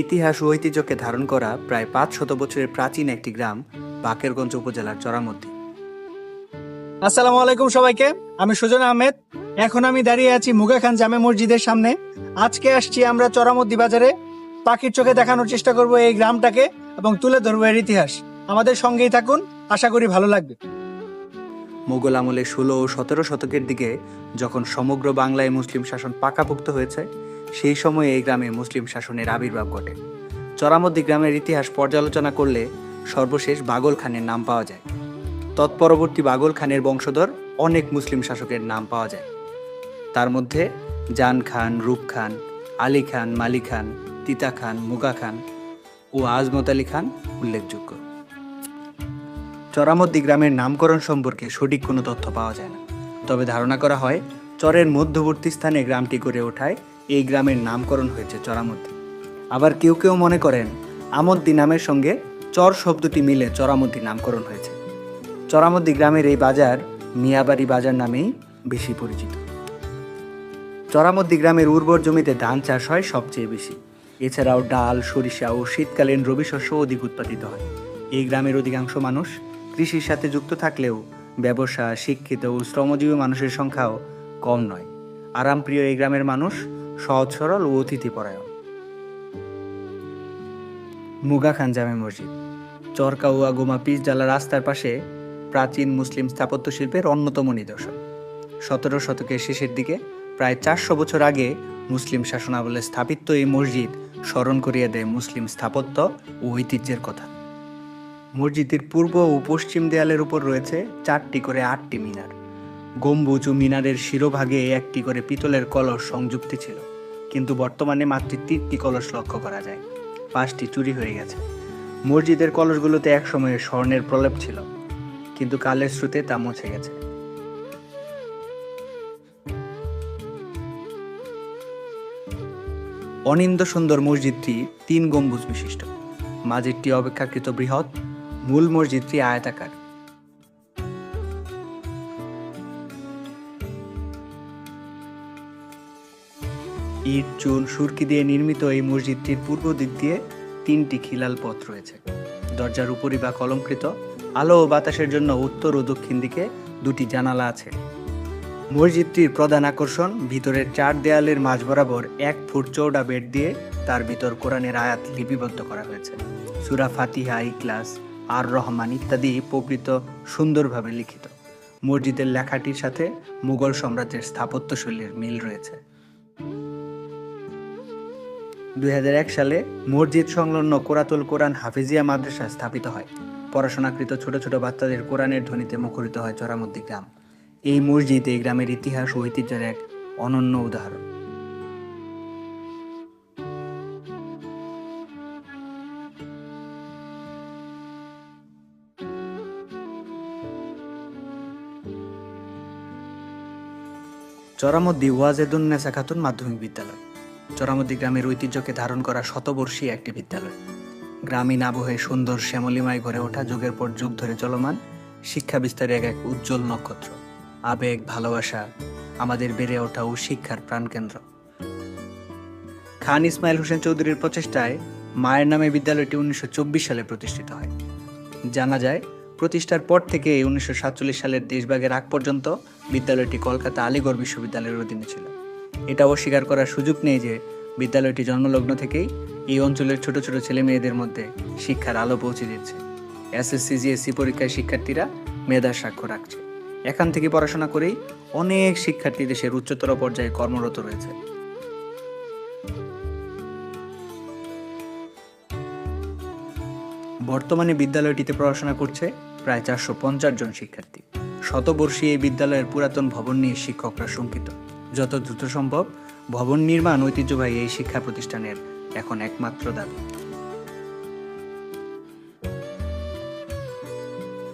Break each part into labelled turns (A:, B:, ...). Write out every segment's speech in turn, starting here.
A: ইতিহাস ও ঐতিহ্যকে ধারণ করা প্রায় ৫০০ বছরের প্রাচীন একটি গ্রাম বাকেরগঞ্জ উপজেলার চরামদ্দি।
B: আসসালামু আলাইকুম সবাইকে। আমি সুজন আহমেদ। এখন আমি দাঁড়িয়ে আছি মুগা খান জামে মসজিদের সামনে। আজকে আসছি আমরা চরামদ্দি বাজারে। পাখির চোখে দেখানোর চেষ্টা করব এই গ্রামটাকে এবং তুলে ধরবো এর ইতিহাস। আমাদের সঙ্গেই থাকুন, আশা করি ভালো লাগবে।
A: মোগল আমলে ১৬ ও ১৭ শতকের দিকে যখন সমগ্র বাংলায় মুসলিম শাসন পাকাপোক্ত হয়েছে, সেই সময়ে এই গ্রামে মুসলিম শাসনের আবির্ভাব ঘটে। চরামদ্দি গ্রামের ইতিহাস পর্যালোচনা করলে সর্বশেষ বাগল খানের নাম পাওয়া যায়। তৎপরবর্তী বাগল খানের বংশধর অনেক মুসলিম শাসকের নাম পাওয়া যায়। তার মধ্যে জান খান, রূপ খান, আলী খান, মালি খান, তিতা খান, মুগা খান ও আজমত আলী খান উল্লেখযোগ্য। চরামদ্দি গ্রামের নামকরণ সম্পর্কে সঠিক কোনো তথ্য পাওয়া যায় না, তবে ধারণা করা হয় চরের মধ্যবর্তী স্থানে গ্রামটি গড়ে ওঠায় এই গ্রামের নামকরণ হয়েছে চরামদ্দি। আবার কেউ কেউ মনে করেন আমদ্দি নামের সঙ্গে চর শব্দটি মিলে চরামদ্দি নামকরণ হয়েছে। চরামদ্দি গ্রামের এই বাজার মিয়াবাড়ি বাজার নামেই বেশি পরিচিত। চরামদ্দি গ্রামের উর্বর জমিতে ধান চাষ হয় সবচেয়ে বেশি। এছাড়াও ডাল, সরিষা ও শীতকালীন রবি শস্য অধিক উৎপাদিত হয়। এই গ্রামের অধিকাংশ মানুষ কৃষির সাথে যুক্ত থাকলেও ব্যবসা, শিক্ষিত ও শ্রমজীবী মানুষের সংখ্যাও কম নয়। আরামপ্রিয় এই গ্রামের মানুষ সহজ সরল ও অতিথিপরায়ণ। মুগা খান জামে মসজিদ চরকাউয়া গোমা পিচডালা রাস্তার পাশে প্রাচীন মুসলিম স্থাপত্য শিল্পের অন্যতম নিদর্শন। ১৭ শতকের শেষের দিকে প্রায় ৪০০ বছর আগে মুসলিম শাসনামলে স্থাপিত এই মসজিদ স্মরণ করিয়ে দেয় মুসলিম স্থাপত্য ও ঐতিহ্যের কথা। মসজিদের পূর্ব ও পশ্চিম দেয়ালের উপর রয়েছে ৪টি করে ৮টি মিনার। গম্বুজ ও মিনারের শিরোভাগে একটি করে পিতলের কলস সংযুক্ত ছিল, কিন্তু বর্তমানে মাত্র ৩টি কলস লক্ষ্য করা যায়। ৫টি চুরি হয়ে গেছে। মসজিদের কলসগুলোতে একসময়ে স্বর্ণের প্রলেপ ছিল, কিন্তু কালের স্রোতে তা মুছে গেছে। অনিন্দ সুন্দর মসজিদটি ৩ গম্বুজ বিশিষ্ট। মাঝেরটি অপেক্ষাকৃত বৃহৎ, মূল মসজিদটি আয়তাকার। ইট, চুন, সুরকি দিয়ে নির্মিত এই মসজিদটির পূর্ব দিক দিয়ে 3টি খিলাল পথ রয়েছে। দরজার উপরিভাগ অলংকৃত। আলো ও বাতাসের জন্য উত্তর ও দক্ষিণ দিকে 2টি জানালা আছে। মসজিদটির প্রধান আকর্ষণ ভিতরের 4 দেয়ালের মাঝ বরাবর 1 ফুট চওড়া বেড দিয়ে তার ভিতর কোরআনের আয়াত লিপিবদ্ধ করা হয়েছে। সূরা ফাতিহা, ইখলাস, আর রহমান ইত্যাদি প্রকৃত সুন্দরভাবে লিখিত। মসজিদের লেখাটির সাথে মুঘল সম্রাটের স্থাপত্যশৈলীর মিল রয়েছে। ২০০১ সালে মসজিদ সংলগ্ন কোরাতুল কোরআন হাফিজিয়া মাদ্রাসা স্থাপিত হয়। পড়াশোনাকৃত ছোট ছোট বাচ্চাদের কোরআনের ধ্বনিতে মুখরিত হয় চরামদ্দি গ্রাম। এই মসজিদ এই গ্রামের ইতিহাস ও ঐতিহ্যের এক অনন্য উদাহরণ। চরামদ্দি ওয়াজেদুন্নেসা খাতুন মাধ্যমিক বিদ্যালয় চরামদ্দি গ্রামের ঐতিহ্যকে ধারণ করা শতবর্ষী একটি বিদ্যালয়। গ্রামীণ আবহে সুন্দর শ্যামলিমায় গড়ে ওঠা যুগের পর যুগ ধরে চলমান শিক্ষা বিস্তারের এক উজ্জ্বল নক্ষত্র। আবেগ, ভালোবাসা, আমাদের বেড়ে ওঠা ও শিক্ষার প্রাণকেন্দ্র। খান ইসমাইল হোসেন চৌধুরীর প্রচেষ্টায় মায়ের নামে বিদ্যালয়টি ১৯২৪ সালে প্রতিষ্ঠিত হয়। জানা যায় প্রতিষ্ঠার পর থেকে ১৯৪৭ সালের দেশভাগের আগ পর্যন্ত বিদ্যালয়টি কলকাতা আলিগড় বিশ্ববিদ্যালয়ের অধীনে ছিল। এটা অস্বীকার করার সুযোগ নেই যে বিদ্যালয়টি জন্মলগ্ন থেকেই এই অঞ্চলের ছোট ছোট ছেলে মেয়েদের মধ্যে শিক্ষার আলো পৌঁছে দিচ্ছে। এসএসসি, জিএসসি পরীক্ষায় শিক্ষার্থীরা মেধার স্বাক্ষর রাখছে। এখান থেকে পড়াশোনা করেই অনেক শিক্ষার্থী দেশের উচ্চতর পর্যায়ে কর্মরত রয়েছে। বর্তমানে বিদ্যালয়টিতে পড়াশোনা করছে প্রায় ৪৫০ জন শিক্ষার্থী। শতবর্ষী এই বিদ্যালয়ের পুরাতন ভবন নিয়ে শিক্ষকরা শঙ্কিত। যত দ্রুত সম্ভব ভবন নির্মাণ ঐতিহ্যবাহী এই শিক্ষা প্রতিষ্ঠানের এখন একমাত্র দাবি।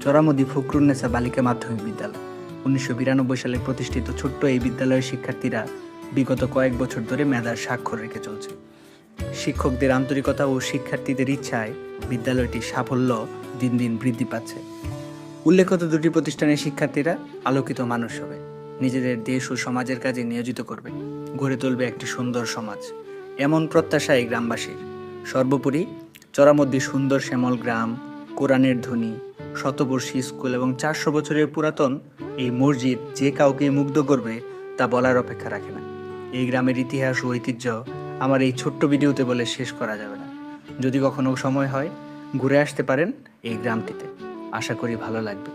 A: চরামদ্দি ফখরুন্নেসা বালিকা মাধ্যমিক বিদ্যালয় ১৯৯২ সালে প্রতিষ্ঠিত ছোট্ট এই বিদ্যালয়ের শিক্ষার্থীরা বিগত কয়েক বছর ধরে মেধার স্বাক্ষর রেখে চলছে। শিক্ষকদের আন্তরিকতা ও শিক্ষার্থীদের ইচ্ছায় বিদ্যালয়টির সাফল্য দিন দিন বৃদ্ধি পাচ্ছে। উল্লেখিত 2টি প্রতিষ্ঠানের শিক্ষার্থীরা আলোকিত মানুষ হবে, নিজেদের দেশ ও সমাজের কাজে নিয়োজিত করবে, গড়ে তুলবে একটি সুন্দর সমাজ, এমন প্রত্যাশা এই গ্রামবাসীর। সর্বোপরি চরামদ্দি সুন্দর শ্যামল গ্রাম, কোরআনের ধ্বনি, শতবর্ষী স্কুল এবং 400 বছরের পুরাতন এই মসজিদ যে কাউকে মুগ্ধ করবে তা বলার অপেক্ষা রাখে না। এই গ্রামের ইতিহাস ও ঐতিহ্য আমার এই ছোট্ট ভিডিওতে বলে শেষ করা যাবে না। যদি কখনো সময় হয় ঘুরে আসতে পারেন এই গ্রামটিতে, আশা করি ভালো লাগবে।